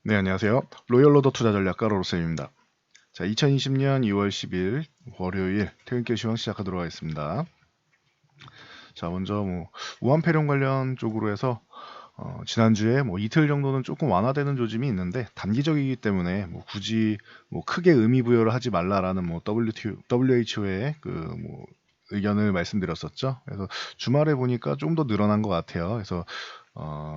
네, 안녕하세요. 로열로더 투자전략가 로로쌤입니다. 자, 2020년 2월 10일 월요일 퇴근길 시황 시작하도록 하겠습니다. 자, 먼저 우한폐룡 관련 쪽으로 해서 지난주에 이틀 정도는 조금 완화되는 조짐이 있는데 단기적이기 때문에 굳이 크게 의미 부여를 하지 말라라는 WHO의 의견을 말씀드렸었죠. 그래서 주말에 보니까 좀 더 늘어난 것 같아요. 그래서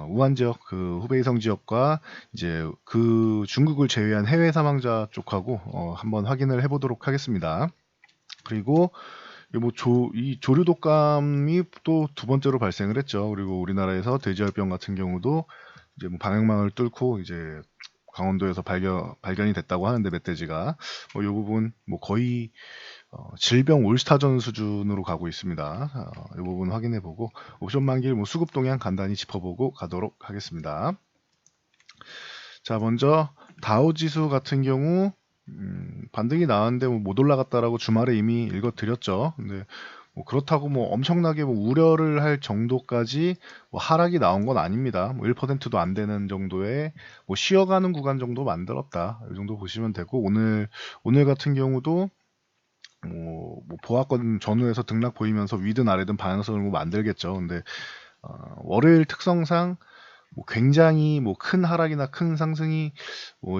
우한 지역 그 후베이성 지역과 이제 그 중국을 제외한 해외 사망자 쪽하고 한번 확인을 해보도록 하겠습니다. 그리고 이 조류 독감이 또 두 번째로 발생을 했죠. 그리고 우리나라에서 돼지열병 같은 경우도 이제 방역망을 뚫고 이제 강원도에서 발견이 됐다고 하는데 멧돼지가 이 부분 거의 질병 올스타전 수준으로 가고 있습니다. 이 부분 확인해보고 옵션 만기일 수급 동향 간단히 짚어보고 가도록 하겠습니다. 자, 먼저 다우 지수 같은 경우 반등이 나왔는데 못 올라갔다라고 주말에 이미 읽어드렸죠. 근데 그렇다고 엄청나게 우려를 할 정도까지 하락이 나온 건 아닙니다. 1%도 안 되는 정도의 쉬어가는 구간 정도 만들었다. 이 정도 보시면 되고 오늘 같은 경우도 보합권 전후에서 등락 보이면서 위든 아래든 방향성을 만들겠죠. 근데 월요일 특성상 굉장히 큰 하락이나 큰 상승이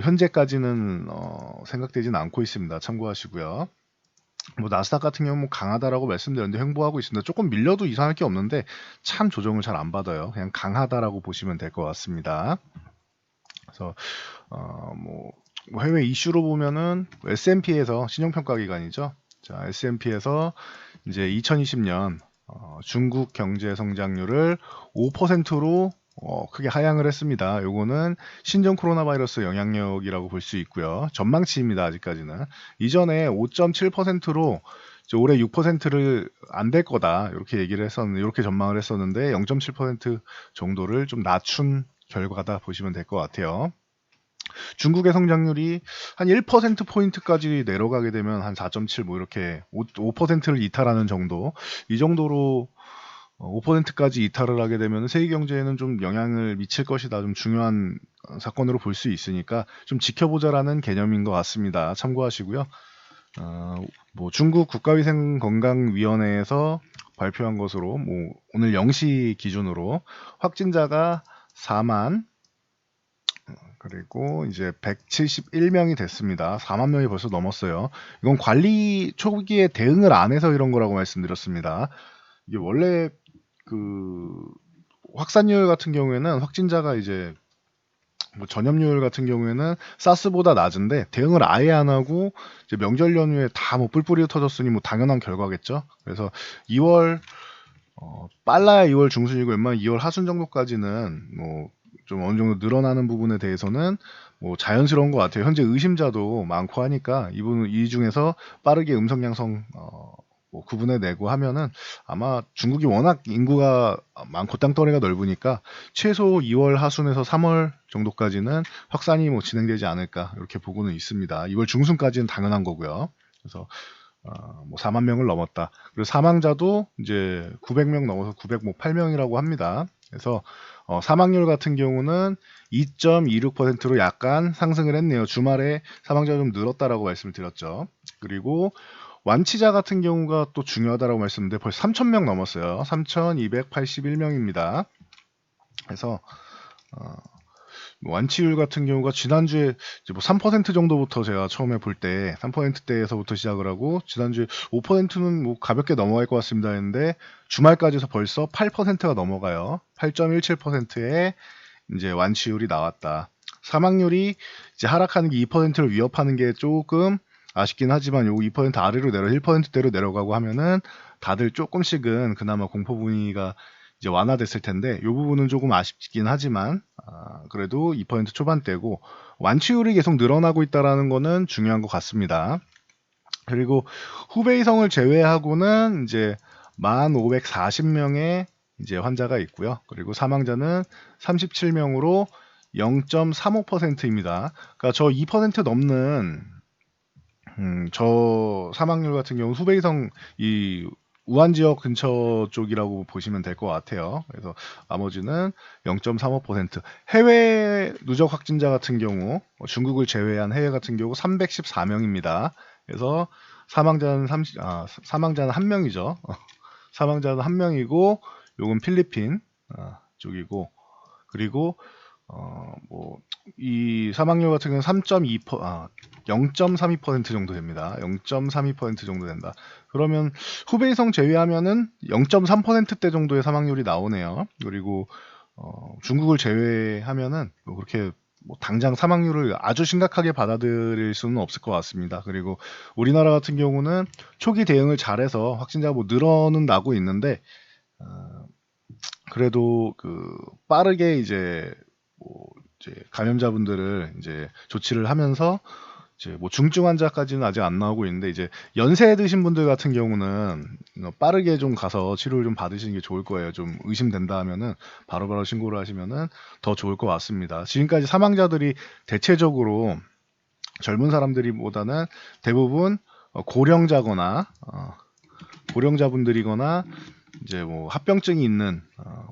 현재까지는 생각되지는 않고 있습니다. 참고하시고요. 나스닥 같은 경우 강하다라고 말씀드렸는데 횡보하고 있습니다. 조금 밀려도 이상할 게 없는데 참 조정을 잘 안 받아요. 그냥 강하다라고 보시면 될 것 같습니다. 그래서 해외 이슈로 보면은 S&P에서 신용평가 기관이죠. 자, S&P에서 이제 2020년 중국 경제 성장률을 5%로 크게 하향을 했습니다. 요거는 신종 코로나 바이러스 영향력이라고 볼 수 있고요. 전망치입니다. 아직까지는. 이전에 5.7%로 올해 6%를 안 될 거다. 이렇게 얘기를 했었는데, 이렇게 전망을 했었는데 0.7% 정도를 좀 낮춘 결과다 보시면 될 것 같아요. 중국의 성장률이 한 1%포인트까지 내려가게 되면 한 4.7 이렇게 5%를 이탈하는 정도, 이 정도로 5%까지 이탈을 하게 되면 세계 경제에는 좀 영향을 미칠 것이다. 좀 중요한 사건으로 볼 수 있으니까 좀 지켜보자라는 개념인 것 같습니다. 참고하시고요. 중국 국가위생건강위원회에서 발표한 것으로 오늘 0시 기준으로 확진자가 4만 그리고 이제 171명이 됐습니다. 4만 명이 벌써 넘었어요. 이건 관리 초기에 대응을 안 해서 이런 거라고 말씀드렸습니다. 이게 원래 그 확산율 같은 경우에는 확진자가 이제 전염률 같은 경우에는 사스보다 낮은데 대응을 아예 안 하고 이제 명절 연휴에 다 뿔뿔이 터졌으니 당연한 결과겠죠. 그래서 2월 빨라야 2월 중순이고 웬만하면 2월 하순 정도까지는 좀 어느 정도 늘어나는 부분에 대해서는 자연스러운 것 같아요. 현재 의심자도 많고 하니까 이 중에서 빠르게 음성 양성 구분해내고 하면은 아마 중국이 워낙 인구가 많고 땅덩어리가 넓으니까 최소 2월 하순에서 3월 정도까지는 확산이 진행되지 않을까 이렇게 보고는 있습니다. 2월 중순까지는 당연한 거고요. 그래서 4만 명을 넘었다. 그리고 사망자도 이제 900명 넘어서 908명이라고 합니다. 그래서 사망률 같은 경우는 2.26%로 약간 상승을 했네요. 주말에 사망자가 좀 늘었다라고 말씀을 드렸죠. 그리고 완치자 같은 경우가 또 중요하다라고 말씀드렸는데 벌써 3,000명 넘었어요. 3,281명입니다. 그래서 완치율 같은 경우가 지난주에 이제 3% 정도부터 제가 처음에 볼 때 3%대에서부터 시작을 하고 지난주에 5%는 가볍게 넘어갈 것 같습니다 했는데 주말까지서 벌써 8%가 넘어가요. 8.17%의 이제 완치율이 나왔다. 사망률이 이제 하락하는 게 2%를 위협하는 게 조금 아쉽긴 하지만 요 2% 아래로 1%대로 내려가고 하면은 다들 조금씩은 그나마 공포 분위기가 이제 완화됐을 텐데 이 부분은 조금 아쉽긴 하지만 그래도 2% 초반대고 완치율이 계속 늘어나고 있다라는 거는 중요한 것 같습니다. 그리고 후베이성을 제외하고는 이제 1,540명의 이제 환자가 있고요. 그리고 사망자는 37명으로 0.35%입니다. 그러니까 저 2% 넘는 저 사망률 같은 경우 후베이성 이 우한 지역 근처 쪽이라고 보시면 될 것 같아요. 그래서 나머지는 0.35%. 해외 누적 확진자 같은 경우 중국을 제외한 해외 같은 경우 314명입니다. 그래서 사망자는 한 명이죠. 사망자는 한 명이고 요건 필리핀 쪽이고 그리고 이 사망률 같은 경우는 0.32% 정도 됩니다. 0.32% 정도 된다. 그러면 후베이성 제외하면은 0.3%대 정도의 사망률이 나오네요. 그리고 중국을 제외하면은 그렇게 당장 사망률을 아주 심각하게 받아들일 수는 없을 것 같습니다. 그리고 우리나라 같은 경우는 초기 대응을 잘해서 확진자가 늘어는 나고 있는데 그래도 빠르게 이제 감염자분들을 이제 조치를 하면서 이제 중증 환자까지는 아직 안 나오고 있는데 이제 연세 드신 분들 같은 경우는 빠르게 좀 가서 치료를 좀 받으시는 게 좋을 거예요. 좀 의심된다 하면은 바로바로 신고를 하시면은 더 좋을 것 같습니다. 지금까지 사망자들이 대체적으로 젊은 사람들이보다는 대부분 고령자분들이거나 이제 합병증이 있는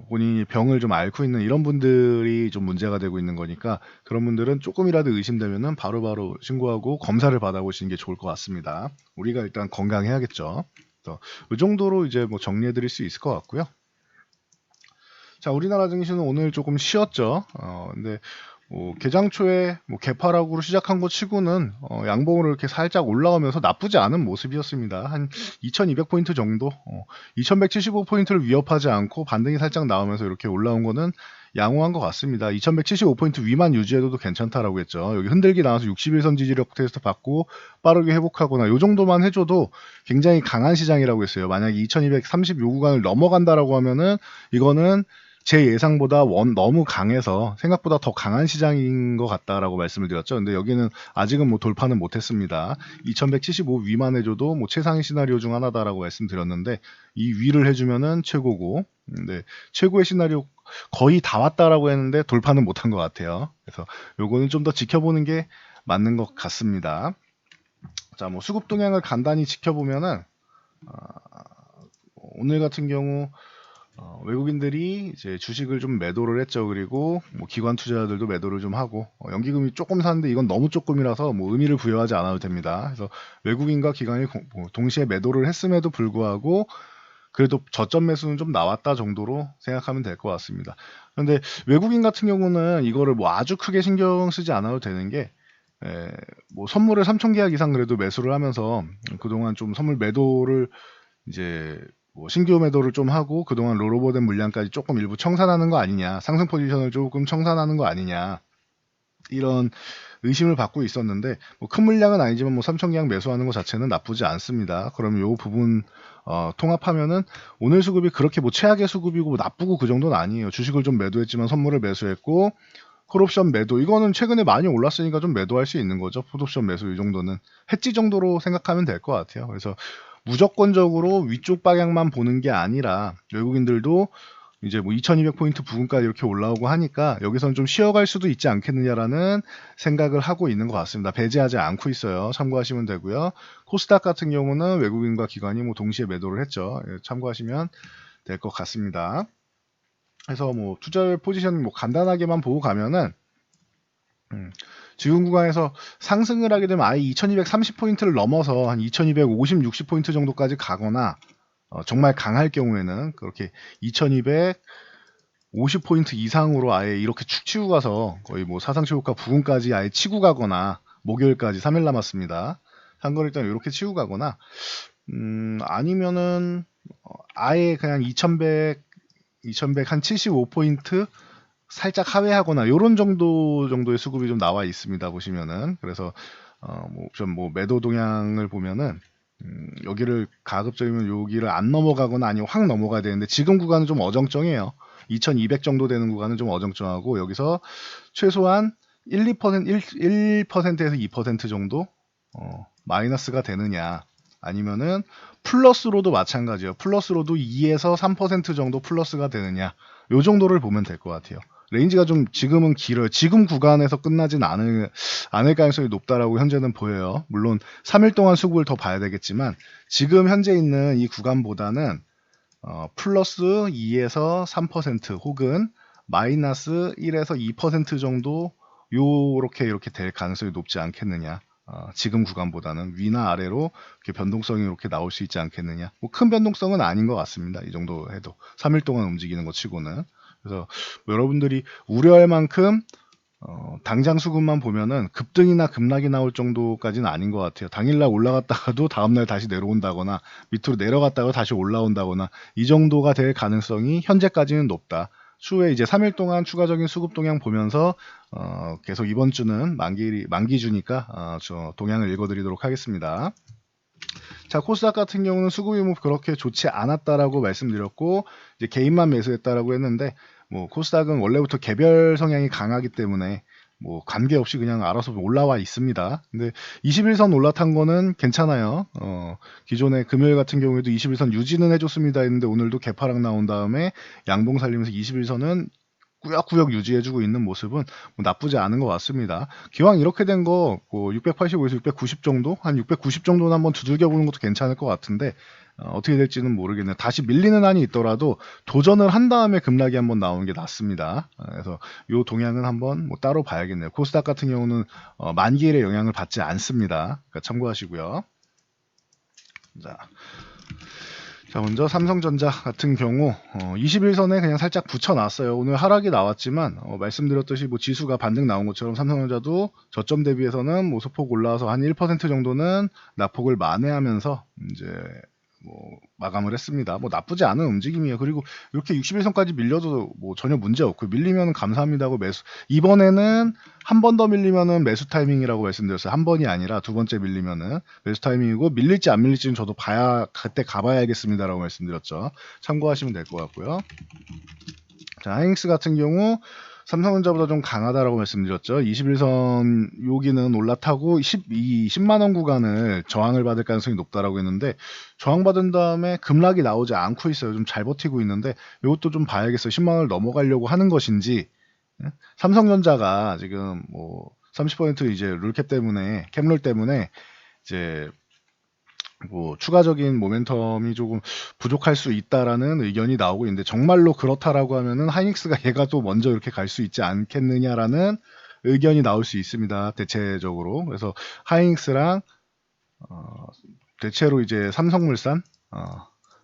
본인이 병을 좀 앓고 있는 이런 분들이 좀 문제가 되고 있는 거니까 그런 분들은 조금이라도 의심되면은 바로바로 신고하고 검사를 받아보시는 게 좋을 것 같습니다. 우리가 일단 건강해야겠죠. 이 정도로 이제 정리해 드릴 수 있을 것 같고요. 자, 우리나라 증시는 오늘 조금 쉬었죠. 근데 개장 초에 개파락으로 시작한 것 치고는 양봉으로 이렇게 살짝 올라오면서 나쁘지 않은 모습이었습니다. 한 2200포인트 정도, 2175포인트를 위협하지 않고 반등이 살짝 나오면서 이렇게 올라온 거는 양호한 것 같습니다. 2175포인트 위만 유지해도 괜찮다라고 했죠. 여기 흔들기 나와서 61선 지지력 테스트 받고 빠르게 회복하거나 요 정도만 해줘도 굉장히 강한 시장이라고 했어요. 만약에 2230 요 구간을 넘어간다라고 하면은 이거는 제 예상보다 너무 강해서 생각보다 더 강한 시장인 것 같다라고 말씀을 드렸죠. 근데 여기는 아직은 돌파는 못했습니다. 2175 위만 해줘도 최상위 시나리오 중 하나다라고 말씀드렸는데 이 위를 해주면은 최고고, 근데 최고의 시나리오 거의 다 왔다라고 했는데 돌파는 못한 것 같아요. 그래서 요거는 좀 더 지켜보는 게 맞는 것 같습니다. 자, 수급 동향을 간단히 지켜보면은 오늘 같은 경우 외국인들이 이제 주식을 좀 매도를 했죠. 그리고 기관 투자자들도 매도를 좀 하고 연기금이 조금 샀는데 이건 너무 조금이라서 의미를 부여하지 않아도 됩니다. 그래서 외국인과 기관이 동시에 매도를 했음에도 불구하고 그래도 저점 매수는 좀 나왔다 정도로 생각하면 될 것 같습니다. 그런데 외국인 같은 경우는 이거를 아주 크게 신경 쓰지 않아도 되는 게 선물을 3,000계약 이상 그래도 매수를 하면서 그동안 좀 선물 매도를 이제 신규 매도를 좀 하고 그동안 롤오버된 물량까지 조금 일부 청산하는 거 아니냐, 상승 포지션을 조금 청산하는 거 아니냐, 이런 의심을 받고 있었는데 큰 물량은 아니지만 3,000계약 매수하는 것 자체는 나쁘지 않습니다. 그러면 이 부분 통합하면은 오늘 수급이 그렇게 최악의 수급이고 나쁘고 그 정도는 아니에요. 주식을 좀 매도했지만 선물을 매수했고 콜옵션 매도, 이거는 최근에 많이 올랐으니까 좀 매도할 수 있는 거죠. 풋옵션 매수 이 정도는 해지 정도로 생각하면 될 것 같아요. 그래서 무조건적으로 위쪽 방향만 보는 게 아니라 외국인들도 이제 2200포인트 부근까지 이렇게 올라오고 하니까 여기서는 좀 쉬어갈 수도 있지 않겠느냐라는 생각을 하고 있는 것 같습니다. 배제하지 않고 있어요. 참고하시면 되고요. 코스닥 같은 경우는 외국인과 기관이 동시에 매도를 했죠. 참고하시면 될 것 같습니다. 그래서 투자 포지션 간단하게만 보고 가면은 지금 구간에서 상승을 하게 되면 아예 2230포인트를 넘어서 한 2250, 60포인트 정도까지 가거나 정말 강할 경우에는 그렇게 2250포인트 이상으로 아예 이렇게 축 치고 가서 거의 사상최고가 부근까지 아예 치고 가거나 목요일까지 3일 남았습니다. 한걸 일단 이렇게 치고 가거나 아니면은 아예 그냥 2100 한 75포인트 살짝 하회하거나 요런 정도의 수급이 좀 나와 있습니다. 보시면은. 그래서 좀 매도 동향을 보면은 여기를 가급적이면 여기를 안 넘어가거나 아니면 확 넘어가야 되는데 지금 구간은 좀 어정쩡해요. 2200 정도 되는 구간은 좀 어정쩡하고 여기서 최소한 1%에서 2% 정도 마이너스가 되느냐, 아니면은 플러스로도 마찬가지예요. 플러스로도 2에서 3% 정도 플러스가 되느냐, 요 정도를 보면 될 것 같아요. 레인지가 좀 지금은 길어요. 지금 구간에서 끝나진 않을 가능성이 높다라고 현재는 보여요. 물론 3일 동안 수급을 더 봐야 되겠지만 지금 현재 있는 이 구간보다는 플러스 2에서 3% 혹은 마이너스 1에서 2% 정도 이렇게 될 가능성이 높지 않겠느냐. 지금 구간보다는 위나 아래로 이렇게 변동성이 이렇게 나올 수 있지 않겠느냐. 뭐 큰 변동성은 아닌 것 같습니다. 이 정도 해도 3일 동안 움직이는 것 치고는. 그래서 뭐 여러분들이 우려할 만큼 당장 수급만 보면은 급등이나 급락이 나올 정도까지는 아닌 것 같아요. 당일날 올라갔다가도 다음날 다시 내려온다거나 밑으로 내려갔다가 다시 올라온다거나 이 정도가 될 가능성이 현재까지는 높다. 추후에 이제 3일 동안 추가적인 수급 동향 보면서 계속 이번 주는 만기주니까 저 동향을 읽어드리도록 하겠습니다. 자, 코스닥 같은 경우는 수급이 뭐 그렇게 좋지 않았다라고 말씀드렸고 이제 개인만 매수했다라고 했는데 뭐 코스닥은 원래부터 개별 성향이 강하기 때문에 뭐 관계없이 그냥 알아서 올라와 있습니다. 근데 21선 올라탄 거는 괜찮아요. 기존에 금요일 같은 경우에도 21선 유지는 해줬습니다 했는데 오늘도 개파락 나온 다음에 양봉 살리면서 21선은 꾸역꾸역 유지해주고 있는 모습은 뭐 나쁘지 않은 것 같습니다. 기왕 이렇게 된 거 685에서 690 정도? 한 690 정도는 한번 두들겨보는 것도 괜찮을 것 같은데 어떻게 될지는 모르겠네요. 다시 밀리는 한이 있더라도 도전을 한 다음에 급락이 한번 나오는 게 낫습니다. 그래서 이 동향은 한번 뭐 따로 봐야겠네요. 코스닥 같은 경우는 만기일의 영향을 받지 않습니다. 그러니까 참고하시고요. 자, 먼저 삼성전자 같은 경우 21선에 그냥 살짝 붙여놨어요. 오늘 하락이 나왔지만 말씀드렸듯이 뭐 지수가 반등 나온 것처럼 삼성전자도 저점 대비해서는 뭐 소폭 올라와서 한 1% 정도는 낙폭을 만회하면서 이제 뭐 마감을 했습니다. 뭐 나쁘지 않은 움직임이에요. 그리고 이렇게 61선까지 밀려도 뭐 전혀 문제 없고 밀리면 감사합니다고 매수. 이번에는 한 번 더 밀리면은 매수 타이밍이라고 말씀드렸어요. 한 번이 아니라 두 번째 밀리면은 매수 타이밍이고 밀릴지 안 밀릴지는 저도 그때 가봐야 알겠습니다라고 말씀드렸죠. 참고하시면 될 것 같고요. 자, 하이닉스 같은 경우 삼성전자보다 좀 강하다라고 말씀드렸죠. 21선 여기는 올라타고 10만원 구간을 저항을 받을 가능성이 높다라고 했는데 저항받은 다음에 급락이 나오지 않고 있어요. 좀 잘 버티고 있는데 이것도 좀 봐야겠어요. 10만원을 넘어가려고 하는 것인지. 삼성전자가 지금 뭐 30% 이제 룰캡 때문에 캡룰 때문에 이제 뭐 추가적인 모멘텀이 조금 부족할 수 있다라는 의견이 나오고 있는데 정말로 그렇다라고 하면은 하이닉스가 얘가 또 먼저 이렇게 갈 수 있지 않겠느냐라는 의견이 나올 수 있습니다. 대체적으로. 그래서 하이닉스랑 대체로 이제 삼성물산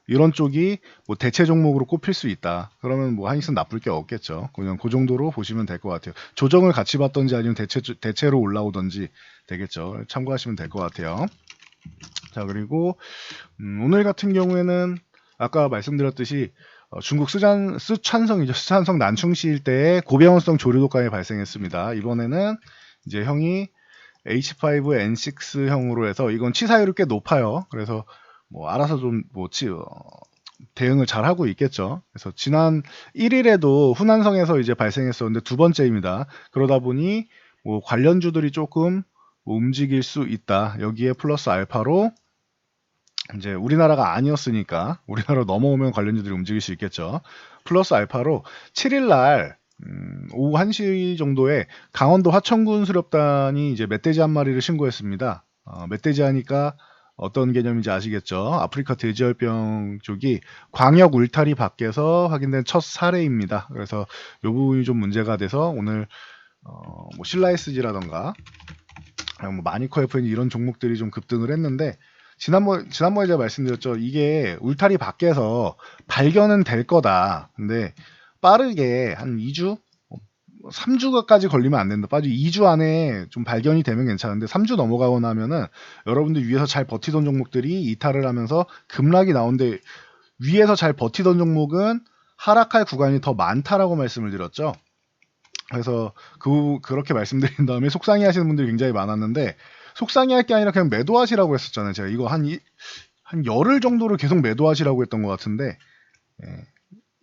이런 쪽이 뭐 대체 종목으로 꼽힐 수 있다. 그러면 뭐 하이닉스는 나쁠 게 없겠죠. 그냥 그 정도로 보시면 될 것 같아요. 조정을 같이 받던지 아니면 대체로 올라오던지 되겠죠. 참고하시면 될 것 같아요. 자, 그리고 오늘 같은 경우에는 아까 말씀드렸듯이 중국 쓰촨성 난충시 일대에 고병원성 조류 독감이 발생했습니다. 이번에는 이제 형이 H5N6형으로 해서 이건 치사율이 꽤 높아요. 그래서 뭐 알아서 좀 뭐 대응을 잘 하고 있겠죠. 그래서 지난 1일에도 후난성에서 이제 발생했었는데 두 번째입니다. 그러다 보니 뭐 관련주들이 조금 움직일 수 있다. 여기에 플러스 알파로 이제 우리나라가 아니었으니까 우리나라로 넘어오면 관련주들이 움직일 수 있겠죠. 플러스 알파로 7일날 오후 1시 정도에 강원도 화천군 수렵단이 이제 멧돼지 한 마리를 신고했습니다. 멧돼지 하니까 어떤 개념인지 아시겠죠? 아프리카 돼지열병 쪽이 광역 울타리 밖에서 확인된 첫 사례입니다. 그래서 이 부분이 좀 문제가 돼서 오늘 뭐 신라SG라던가 뭐 마니커 FN 이런 종목들이 좀 급등을 했는데 지난번에 제가 말씀드렸죠. 이게 울타리 밖에서 발견은 될 거다. 근데 빠르게 한 2주? 3주까지 걸리면 안 된다. 빠지 2주 안에 좀 발견이 되면 괜찮은데 3주 넘어가고 나면은 여러분들 위에서 잘 버티던 종목들이 이탈을 하면서 급락이 나오는데 위에서 잘 버티던 종목은 하락할 구간이 더 많다라고 말씀을 드렸죠. 그래서 그렇게 말씀드린 다음에 속상해 하시는 분들이 굉장히 많았는데 속상해 할 게 아니라 그냥 매도하시라고 했었잖아요. 제가 이거 한 열흘 정도를 계속 매도하시라고 했던 것 같은데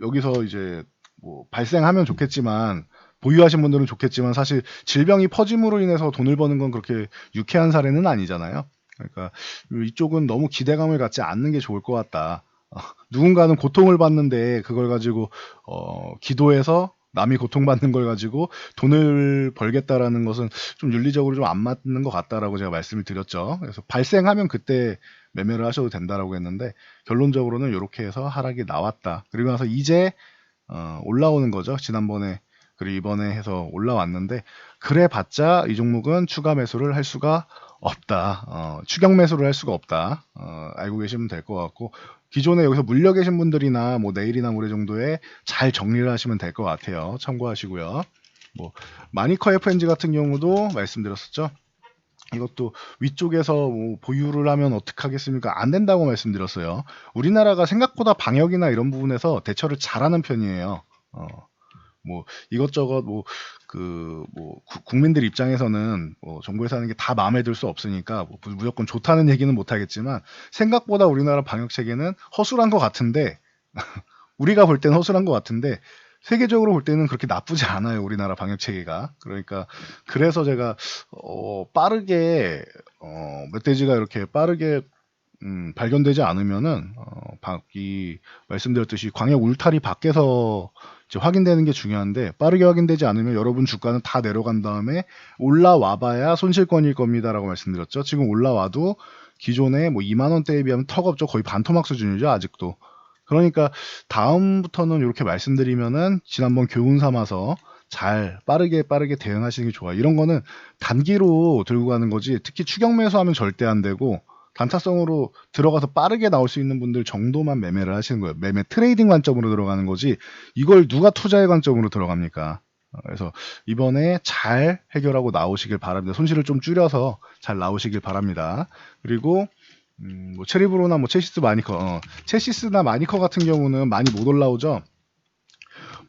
여기서 이제 뭐 발생하면 좋겠지만 보유하신 분들은 좋겠지만 사실 질병이 퍼짐으로 인해서 돈을 버는 건 그렇게 유쾌한 사례는 아니잖아요. 그러니까 이쪽은 너무 기대감을 갖지 않는 게 좋을 것 같다. 누군가는 고통을 받는데 그걸 가지고 기도해서 남이 고통받는 걸 가지고 돈을 벌겠다라는 것은 좀 윤리적으로 좀 안 맞는 것 같다라고 제가 말씀을 드렸죠. 그래서 발생하면 그때 매매를 하셔도 된다라고 했는데 결론적으로는 이렇게 해서 하락이 나왔다. 그리고 나서 이제 올라오는 거죠. 지난번에 그리고 이번에 해서 올라왔는데 그래봤자 이 종목은 추가 매수를 할 수가 없다. 추격 매수를 할 수가 없다. 알고 계시면 될 것 같고 기존에 여기서 물려 계신 분들이나 뭐 내일이나 모레 정도에 잘 정리를 하시면 될 것 같아요. 참고하시고요. 뭐 마니커 FNG 같은 경우도 말씀드렸었죠. 이것도 위쪽에서 뭐 보유를 하면 어떡하겠습니까? 안 된다고 말씀드렸어요. 우리나라가 생각보다 방역이나 이런 부분에서 대처를 잘하는 편이에요. 뭐 이것저것 국민들 입장에서는 뭐 정부에서 하는 게 다 마음에 들 수 없으니까 뭐 무조건 좋다는 얘기는 못 하겠지만 생각보다 우리나라 방역 체계는 허술한 것 같은데 우리가 볼 때는 허술한 것 같은데 세계적으로 볼 때는 그렇게 나쁘지 않아요. 우리나라 방역 체계가. 그러니까 그래서 제가 빠르게 멧돼지가 이렇게 빠르게 발견되지 않으면은 이 말씀드렸듯이 광역 울타리 밖에서 이제 확인되는 게 중요한데 빠르게 확인되지 않으면 여러분 주가는 다 내려간 다음에 올라와봐야 손실권일 겁니다라고 말씀드렸죠. 지금 올라와도 기존에 뭐 2만 원대에 비하면 턱없죠. 거의 반토막 수준이죠. 아직도. 그러니까 다음부터는 이렇게 말씀드리면은 지난번 교훈 삼아서 잘 빠르게 대응하시는 게 좋아요. 이런 거는 단기로 들고 가는 거지 특히 추격 매수하면 절대 안 되고 단타성으로 들어가서 빠르게 나올 수 있는 분들 정도만 매매를 하시는 거예요. 매매 트레이딩 관점으로 들어가는 거지 이걸 누가 투자의 관점으로 들어갑니까? 그래서 이번에 잘 해결하고 나오시길 바랍니다. 손실을 좀 줄여서 잘 나오시길 바랍니다. 그리고 뭐 체리브로나 뭐 체시스 마니커, 체시스나 마니커 같은 경우는 많이 못 올라오죠.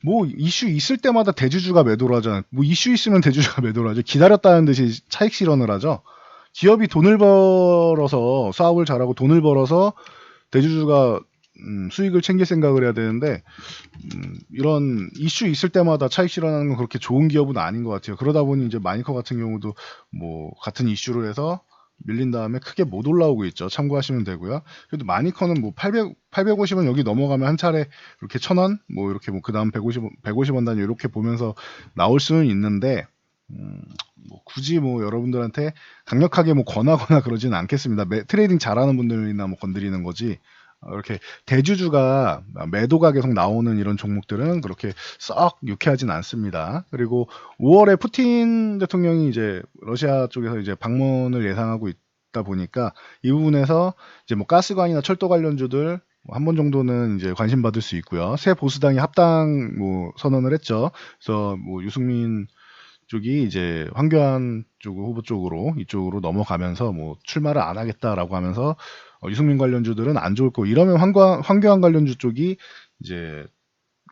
뭐 이슈 있을 때마다 대주주가 매도를 하잖아요. 뭐 이슈 있으면 대주주가 매도를 하죠. 기다렸다는 듯이 차익 실현을 하죠. 기업이 돈을 벌어서 사업을 잘하고 돈을 벌어서 대주주가 수익을 챙길 생각을 해야 되는데 이런 이슈 있을 때마다 차익 실현하는 건 그렇게 좋은 기업은 아닌 것 같아요. 그러다 보니 이제 마니커 같은 경우도 뭐 같은 이슈로 해서 밀린 다음에 크게 못 올라오고 있죠. 참고하시면 되고요. 그래도 마니커는 뭐 850원 여기 넘어가면 한 차례 이렇게 1000원, 뭐 이렇게 뭐 그다음 150원 단위 이렇게 보면서 나올 수는 있는데 뭐 굳이 뭐 여러분들한테 강력하게 뭐 권하거나 그러지는 않겠습니다. 트레이딩 잘하는 분들이나 뭐 건드리는 거지. 이렇게 대주주가 매도가 계속 나오는 이런 종목들은 그렇게 썩 유쾌하진 않습니다. 그리고 5월에 푸틴 대통령이 이제 러시아 쪽에서 이제 방문을 예상하고 있다 보니까 이 부분에서 이제 뭐 가스관이나 철도 관련주들 한 번 정도는 이제 관심 받을 수 있고요. 새 보수당이 합당 뭐 선언을 했죠. 그래서 뭐 유승민 쪽이 이제 황교안 쪽 후보 쪽으로 이쪽으로 넘어가면서 뭐 출마를 안 하겠다라고 하면서 유승민 관련주들은 안 좋을 거고 이러면 황교안 관련주 쪽이 이제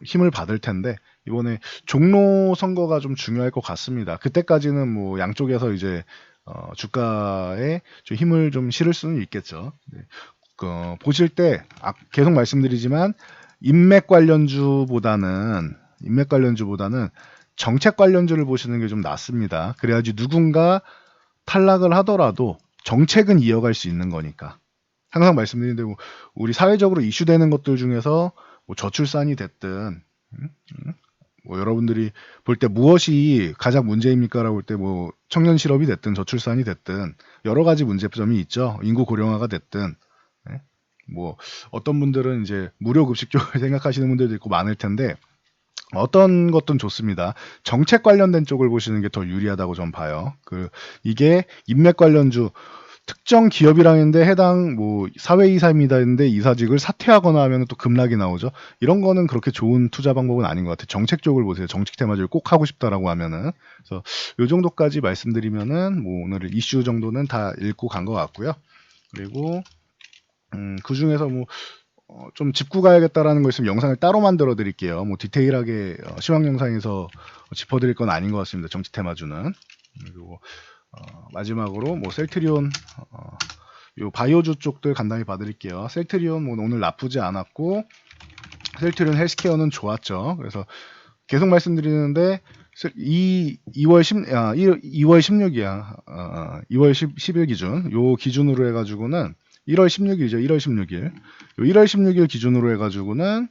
힘을 받을 텐데 이번에 종로 선거가 좀 중요할 것 같습니다. 그때까지는 뭐 양쪽에서 이제 주가에 좀 힘을 좀 실을 수는 있겠죠. 네. 보실 때 계속 말씀드리지만 인맥 관련주보다는 정책 관련주를 보시는 게 좀 낫습니다. 그래야지 누군가 탈락을 하더라도 정책은 이어갈 수 있는 거니까. 항상 말씀드린 대로 우리 사회적으로 이슈되는 것들 중에서 뭐 저출산이 됐든 뭐 여러분들이 볼 때 무엇이 가장 문제입니까라고 볼 때 뭐 청년 실업이 됐든 저출산이 됐든 여러 가지 문제점이 있죠. 인구 고령화가 됐든 뭐 어떤 분들은 이제 무료 급식 쪽을 생각하시는 분들도 있고 많을 텐데 어떤 것든 좋습니다. 정책 관련된 쪽을 보시는 게 더 유리하다고 전 봐요. 이게 인맥 관련주 특정 기업이랑인데 해당 뭐 사회이사입니다 했는데 이사직을 사퇴하거나 하면 또 급락이 나오죠. 이런 거는 그렇게 좋은 투자 방법은 아닌 것 같아요. 정책 쪽을 보세요. 정책 테마주를 꼭 하고 싶다라고 하면은. 그래서 요 정도까지 말씀드리면은 뭐 오늘 이슈 정도는 다 읽고 간 것 같고요. 그리고 그 중에서 뭐 좀 짚고 가야겠다라는 거 있으면 영상을 따로 만들어 드릴게요. 뭐 디테일하게 시황 영상에서 짚어드릴 건 아닌 것 같습니다. 정치 테마주는. 그리고 마지막으로 뭐 셀트리온 요 바이오주 쪽들 간단히 봐드릴게요. 셀트리온 뭐 오늘 나쁘지 않았고 셀트리온 헬스케어는 좋았죠. 그래서 계속 말씀드리는데 2월 16이야. 2월 10일 기준 요 기준으로 해가지고는 1월 16일이죠. 1월 16일. 요 1월 16일 기준으로 해가지고는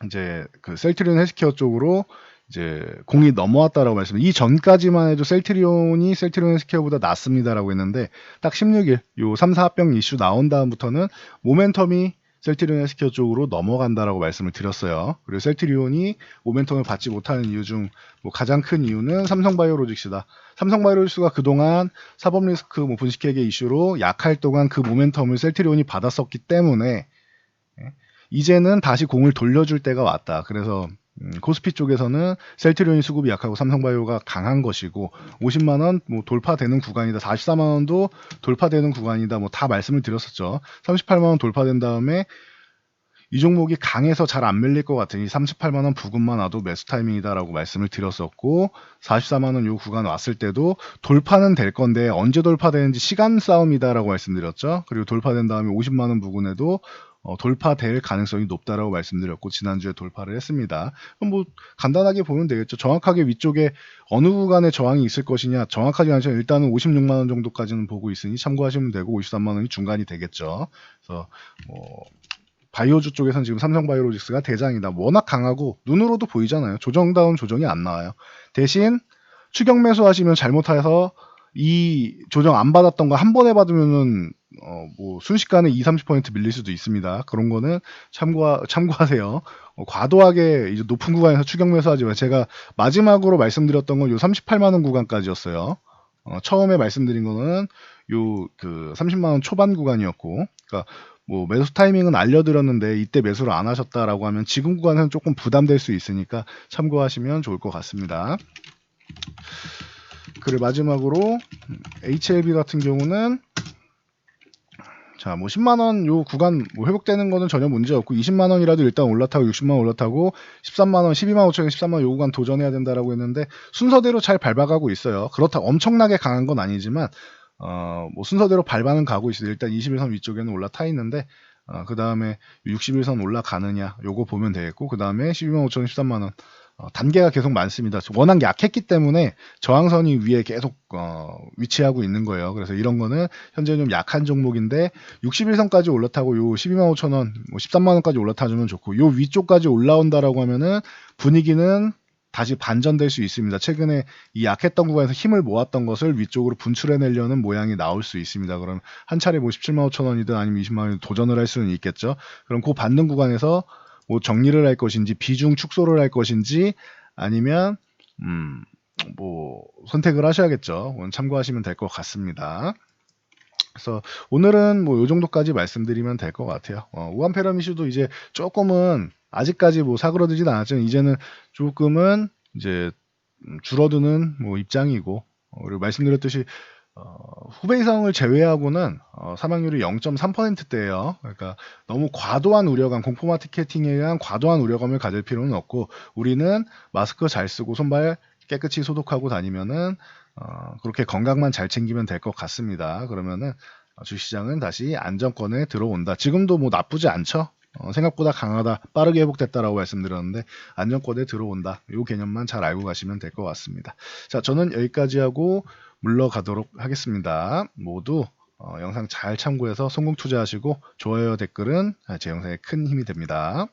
이제 그 셀트리온 헬스케어 쪽으로 이제 공이 넘어왔다라고 말씀. 이 전까지만 해도 셀트리온이 헬스케어보다 낫습니다라고 했는데 딱 16일 요 3, 4합병 이슈 나온 다음부터는 모멘텀이 셀트리온 헬스케어 쪽으로 넘어간다라고 말씀을 드렸어요. 그리고 셀트리온이 모멘텀을 받지 못하는 이유 중 뭐 가장 큰 이유는 삼성바이오로직스다. 삼성바이오로직스가 그동안 사법 리스크 뭐 분식회계 이슈로 약할 동안 그 모멘텀을 셀트리온이 받았었기 때문에 이제는 다시 공을 돌려줄 때가 왔다. 그래서 코스피 쪽에서는 셀트리온이 수급이 약하고 삼성바이오가 강한 것이고 50만원 뭐 돌파되는 구간이다. 44만원도 돌파되는 구간이다. 뭐 다 말씀을 드렸었죠. 38만원 돌파된 다음에 이 종목이 강해서 잘 안 밀릴 것 같으니 38만원 부근만 와도 매수 타이밍이다라고 말씀을 드렸었고 44만원 요 구간 왔을 때도 돌파는 될 건데 언제 돌파되는지 시간 싸움이다라고 말씀드렸죠. 그리고 돌파된 다음에 50만원 부근에도 돌파될 가능성이 높다라고 말씀드렸고 지난주에 돌파를 했습니다. 그럼 뭐 간단하게 보면 되겠죠. 정확하게 위쪽에 어느 구간에 저항이 있을 것이냐 정확하지 않지만 일단은 56만원 정도까지는 보고 있으니 참고하시면 되고 53만원이 중간이 되겠죠. 그래서 바이오주 쪽에서는 지금 삼성바이오로직스가 대장이다. 워낙 강하고 눈으로도 보이잖아요. 조정다운 조정이 안 나와요. 대신 추격 매수하시면 잘못해서 이 조정 안 받았던 거 한 번에 받으면은 뭐 순식간에 20-30% 밀릴 수도 있습니다. 그런 거는 참고하세요. 과도하게 이제 높은 구간에서 추격 매수하지만 제가 마지막으로 말씀드렸던 건 요 38만원 구간까지였어요. 처음에 말씀드린 거는 요 그 30만원 초반 구간이었고, 그러니까 뭐 매수 타이밍은 알려드렸는데 이때 매수를 안 하셨다라고 하면 지금 구간은 조금 부담될 수 있으니까 참고하시면 좋을 것 같습니다. 그리고 마지막으로 HLB 같은 경우는 자, 뭐 10만원 요 구간 뭐 회복되는 거는 전혀 문제 없고 20만원이라도 일단 올라타고 60만원 올라타고 13만원, 12만 5천원, 13만원 요 구간 도전해야 된다라고 했는데 순서대로 잘 밟아가고 있어요. 그렇다고 엄청나게 강한 건 아니지만 뭐 순서대로 밟아는 가고 있어요. 일단 21선 위쪽에는 올라타 있는데 그 다음에 61선 올라가느냐 요거 보면 되겠고 그 다음에 12만 5천원, 13만원 단계가 계속 많습니다. 워낙 약했기 때문에 저항선이 위에 계속 위치하고 있는 거예요. 그래서 이런 거는 현재 좀 약한 종목인데 61선까지 올라타고 요 12만 5천원, 뭐 13만원까지 올라타주면 좋고 요 위쪽까지 올라온다라고 하면은 분위기는 다시 반전될 수 있습니다. 최근에 이 약했던 구간에서 힘을 모았던 것을 위쪽으로 분출해내려는 모양이 나올 수 있습니다. 그럼 한 차례 뭐 17만 5천원이든 아니면 20만 원이든 도전을 할 수는 있겠죠. 그럼 그 받는 구간에서 뭐 정리를 할 것인지 비중 축소를 할 것인지 아니면 뭐 선택을 하셔야겠죠. 참고하시면 될 것 같습니다. 그래서 오늘은 뭐 요 정도까지 말씀드리면 될 것 같아요. 우한폐렴 이슈도 이제 조금은 아직까지 뭐 사그러들진 않았지만 이제는 조금은 이제 줄어드는 뭐 입장이고 그리고 말씀드렸듯이 후베이성을 제외하고는 사망률이 0.3%대예요. 그러니까 너무 과도한 우려감, 공포 마케팅에 의한 과도한 우려감을 가질 필요는 없고 우리는 마스크 잘 쓰고 손발 깨끗이 소독하고 다니면은 그렇게 건강만 잘 챙기면 될 것 같습니다. 그러면은 주시장은 다시 안정권에 들어온다. 지금도 뭐 나쁘지 않죠. 생각보다 강하다, 빠르게 회복됐다라고 말씀드렸는데 안정권에 들어온다. 이 개념만 잘 알고 가시면 될 것 같습니다. 자, 저는 여기까지 하고 물러가도록 하겠습니다. 모두 영상 잘 참고해서 성공 투자하시고 좋아요, 댓글은 제 영상에 큰 힘이 됩니다.